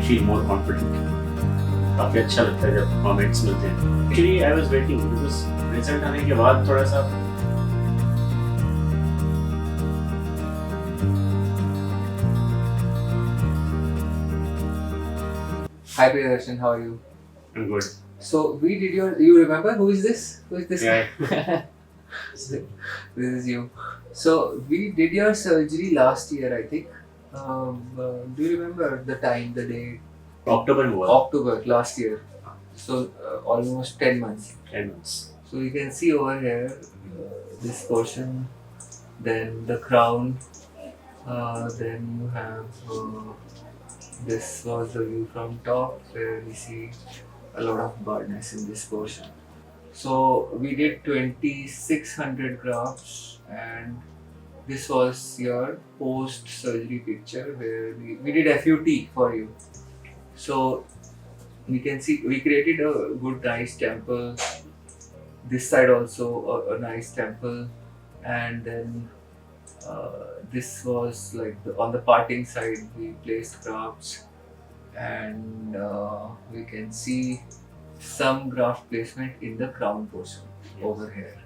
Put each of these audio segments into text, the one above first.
feel more confident. काफ़ी अच्छा लगता है जब कमेंट्स मिलते हैं. Actually, I was waiting because result आने के बाद थोड़ा सा Hi Priyadarshan, how are you? I'm good. So we did you remember who is this? Who is this? Yeah. This is you. So we did your surgery last year, I think. Do you remember the time, the day? October में हुआ. October last year. So almost 10 months. 10 months. So you can see over here this portion, then the crown, then you have this was the view from top where we see a lot of baldness in this portion. So we did 2600 grafts and this was your post surgery picture where we did FUT for you. So we can see we created a good nice temple. This side also a nice temple, and then this was like on the parting side we placed grafts, and we can see some graft placement in the crown portion over here.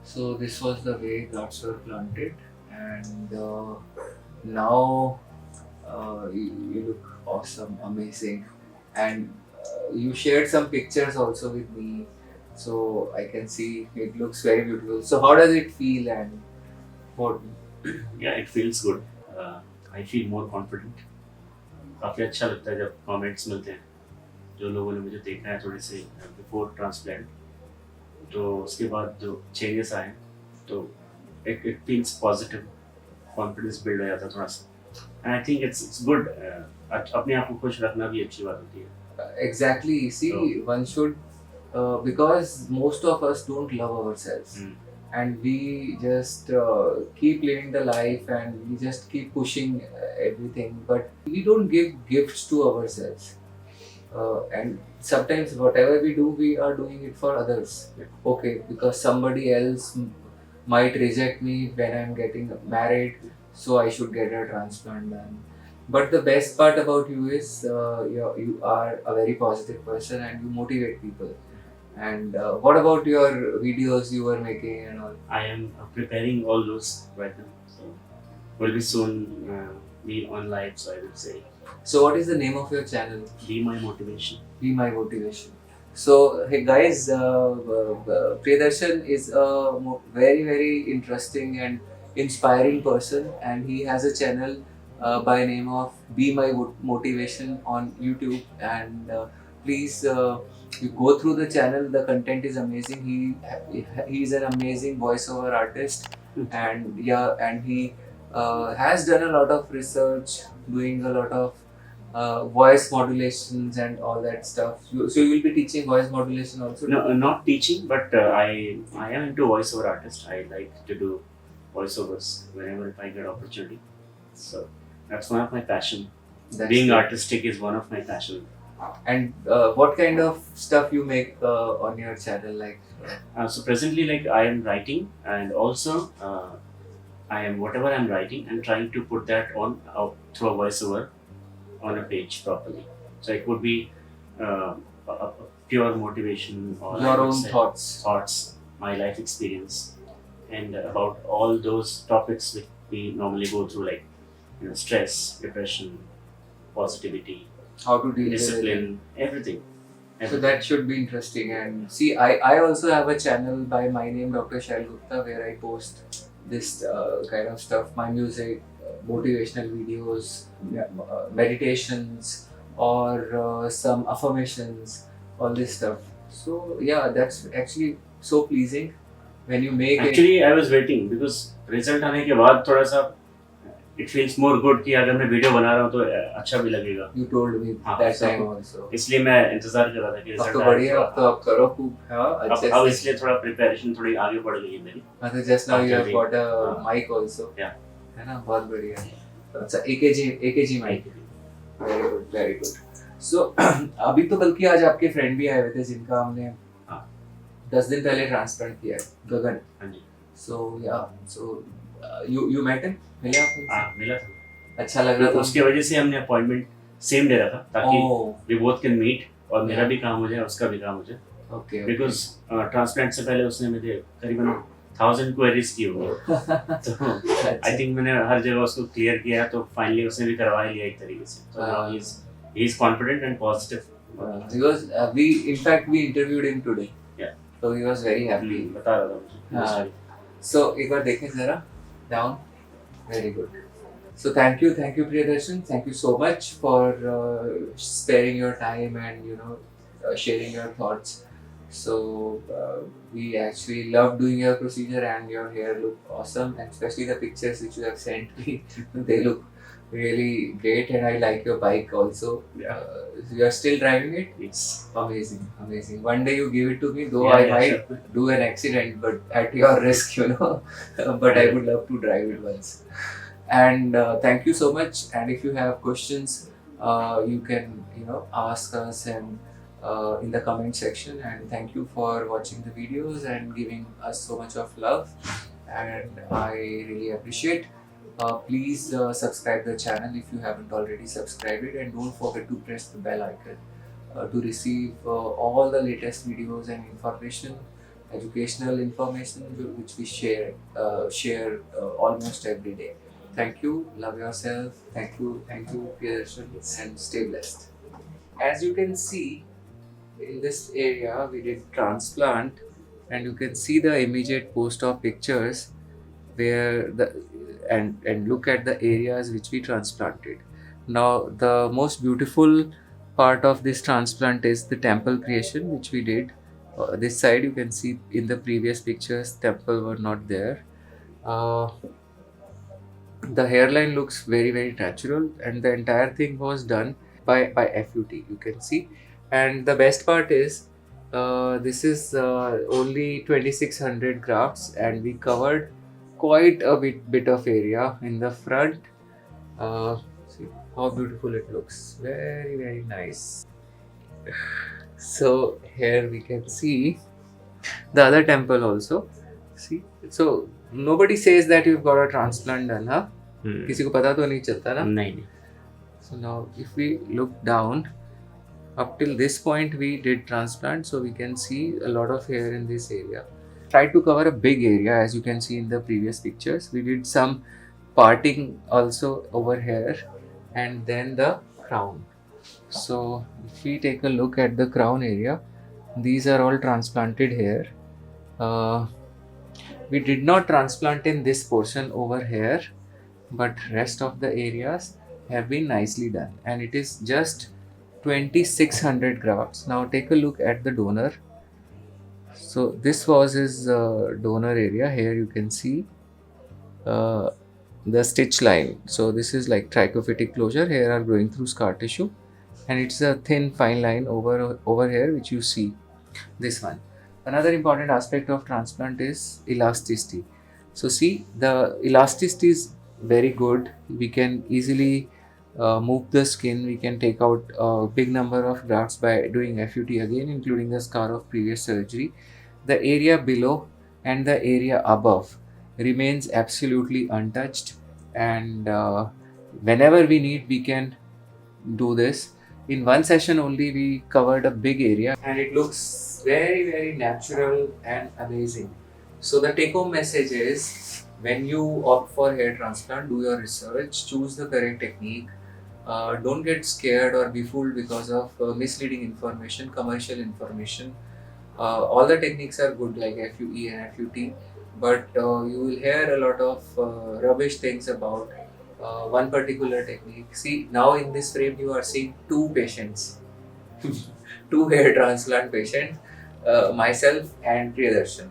So this was the way grafts were planted, and now you look awesome, amazing, and you shared some pictures also with me, so I can see it looks very beautiful. So how does it feel, and what? Yeah, it feels good. I feel more confident. काफ़ी अच्छा लगता है जब comments मिलते हैं जो लोगों ने मुझे देखा है थोड़े से बिफोर ट्रांसप्लांट, तो उसके बाद जो चेंजेस आए तो it feels positive, confidence build हो जाता है थोड़ा सा. And I think it's good. अपने आप को खुश रखना भी अच्छी बात होती है. Exactly. See, one should, because most of us don't love ourselves, and we just keep living the life, and we just keep pushing everything, but we don't give gifts to ourselves. And sometimes whatever we do, we are doing it for others. Okay, because somebody else might reject me when I'm getting married, so I should get a transplant done. But the best part about you is you are a very positive person and you motivate people. And what about your videos you were making and all? I am preparing all those right now, so will be soon be on live, so I would say So what is the name of your channel? Be My Motivation. Be My Motivation. So hey guys, Priyadarshan is a very interesting and inspiring person, and he has a channel by name of Be My Motivation on YouTube, and please you go through the channel. The content is amazing. He is an amazing voiceover artist, and he has done a lot of research, doing a lot of voice modulations and all that stuff. So you will be teaching voice modulation also? No, not teaching, but I am into voiceover artist. I like to do voiceovers whenever if I get opportunity. So that's one of my passion. Being artistic is one of my passion. And what kind of stuff you make on your channel, like? So presently, like I am writing, and also I am whatever I'm writing, I'm trying to put that on through a voiceover on a page properly. So it would be a pure motivation or your own thoughts, my life experience, and about all those topics which we normally go through, like stress, depression, positivity, how to deal discipline, everything. So that should be interesting. And see, I also have a channel by my name, Dr. Shail Gupta, where I post this kind of stuff, my music, motivational videos, meditations, or some affirmations, all this stuff. So yeah, that's actually so pleasing when you make Actually, I was waiting because result आने के बाद थोड़ा सा it feels more good कि अगर मैं video बना रहा हूँ तो अच्छा भी लगेगा. You told me that time also. इसलिए मैं इंतजार कर रहा था कि रिजल्ट तो बढ़िया, अब तो आप करो खूब. हाँ, अच्छे अब इसलिए थोड़ा प्रिपरेशन थोड़ी आगे बढ़ गई है मेरी. हाँ, तो just now you have got a mic also. Yeah. है ना, बहुत बढ़िया. अच्छा, AKG mic. Very good. So अभी तो बल्कि आज आपके फ्रेंड भी आए हुए थे जिनका हमने 10 दिन पहले ट्रांसप्लांट किया है, गगन. हाँ जी. So you met him? मिले आप? मिला था. अच्छा लग रहा था. उसके वजह से हमने अपॉइंटमेंट सेम डे रखा ताकि Oh, we both can meet और मेरा Yeah. भी काम हो जाए उसका भी काम हो जाए, okay. बिकॉज ट्रांसप्लांट से पहले उसने मुझे करीबन 1000 क्वेरीज की होगी, तो आई थिंक मैंने हर जगह उसको क्लियर किया, तो फाइनली उसने भी करवा ही लिया एक तरीके से, तो now he is confident and positive. In fact, we interviewed him today. Yeah. So he was very happy. बता रहा था मुझे। हाँ। Sorry. So एक बार देखें जरा down. Very good. So thank you, Priyadarshan. Thank you so much for sparing your time and sharing your thoughts. So we actually love doing your procedure, and your hair look awesome, and especially the pictures which you have sent me, they look really great, and I like your bike also. Yeah. You are still driving it? It's Amazing, amazing. One day you give it to me, though Yeah, I yeah, might do an accident, but at your risk, but I would love to drive it once. And thank you so much. And if you have questions, you can ask us and in the comment section. And thank you for watching the videos and giving us so much of love. And I really appreciate. Please subscribe the channel if you haven't already subscribed it, and don't forget to press the bell icon to receive all the latest videos and information, educational information which we share almost every day. Thank you. Love yourself. Thank you, Priyadarshan, and stay blessed. As you can see, in this area we did transplant, and you can see the immediate post-op pictures where and look at the areas which we transplanted. Now the most beautiful part of this transplant is the temple creation which we did. This side you can see in the previous pictures temple were not there. The hairline looks very natural, and the entire thing was done by FUT, you can see. And the best part is this is only 2600 grafts, and we covered quite a bit of area in the front. See how beautiful it looks. Very nice. So here we can see the other temple also. See, so nobody says that you've got a transplant done, huh? किसी को पता तो नहीं चलता ना? नहीं। So now if we look down, up till this point we did transplant, so we can see a lot of hair in this area. Tried to cover a big area, as you can see in the previous pictures. We did some parting also over here, and then the crown. So if we take a look at the crown area, these are all transplanted hair. We did not transplant in this portion over here, but rest of the areas have been nicely done, and it is just 2600 grafts. Now take a look at the donor. So this was his donor area. Here you can see the stitch line. So this is like trichophytic closure. Here are growing through scar tissue, and it's a thin fine line over here which you see. This one. Another important aspect of transplant is elasticity. So see, the elasticity is very good. We can easily move the skin. We can take out a big number of grafts by doing FUT again, including the scar of previous surgery. The area below and the area above remains absolutely untouched, and whenever we need, we can do this. In one session only we covered a big area, and it looks very natural and amazing. So the take home message is, when you opt for hair transplant, do your research, choose the correct technique. Don't get scared or be fooled because of misleading information, commercial information. All the techniques are good, like FUE and FUT, but you will hear a lot of rubbish things about one particular technique. See, now in this frame you are seeing two patients, two hair transplant patients, myself and Priyadarshan,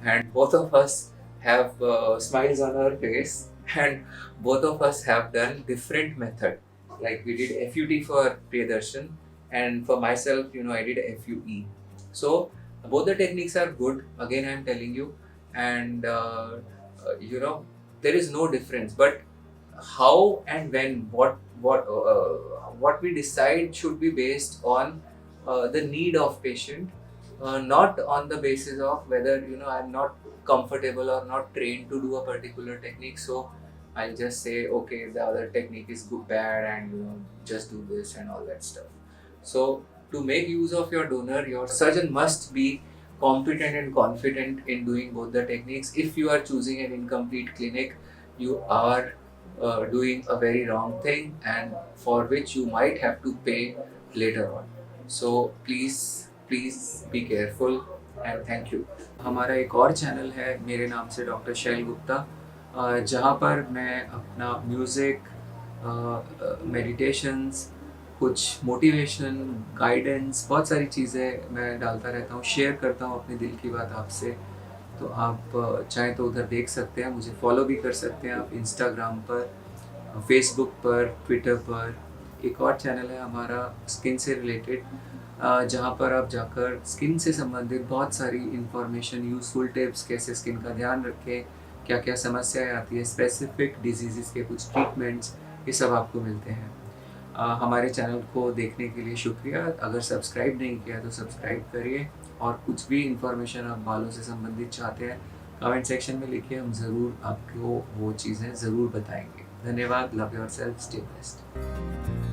and both of us have smiles on our face, and both of us have done different method. Like we did FUT for Priyadarshan, and for myself, I did FUE. So both the techniques are good. Again, I am telling you, and there is no difference. But how and when, what we decide should be based on the need of patient, not on the basis of whether I'm not comfortable or not trained to do a particular technique, so I'll just say, okay, the other technique is good, bad, and just do this and all that stuff. So, to make use of your donor, your surgeon must be competent and confident in doing both the techniques. If you are choosing an incomplete clinic, you are doing a very wrong thing, and for which you might have to pay later on. So, please be careful and thank you. हमारा एक और channel है मेरे नाम से, doctor शैल गुप्ता, जहाँ पर मैं अपना म्यूज़िक, मेडिटेशंस, कुछ मोटिवेशन, गाइडेंस, बहुत सारी चीज़ें मैं डालता रहता हूँ, शेयर करता हूँ अपने दिल की बात आपसे। तो आप चाहें तो उधर देख सकते हैं, मुझे फॉलो भी कर सकते हैं आप इंस्टाग्राम पर, फेसबुक पर, ट्विटर पर। एक और चैनल है हमारा स्किन से रिलेटेड, जहाँ पर आप जाकर स्किन से संबंधित बहुत सारी इंफॉर्मेशन, यूज़फुल टिप्स, कैसे स्किन का ध्यान रखें, क्या क्या समस्याएं आती है, स्पेसिफिक डिजीज़ के कुछ ट्रीटमेंट्स, ये सब आपको मिलते हैं। हमारे चैनल को देखने के लिए शुक्रिया। अगर सब्सक्राइब नहीं किया तो सब्सक्राइब करिए, और कुछ भी इंफॉर्मेशन आप बालों से संबंधित चाहते हैं कमेंट सेक्शन में लिखिए, हम ज़रूर आपको वो चीज़ें ज़रूर बताएंगे। धन्यवाद। Love yourself, stay best.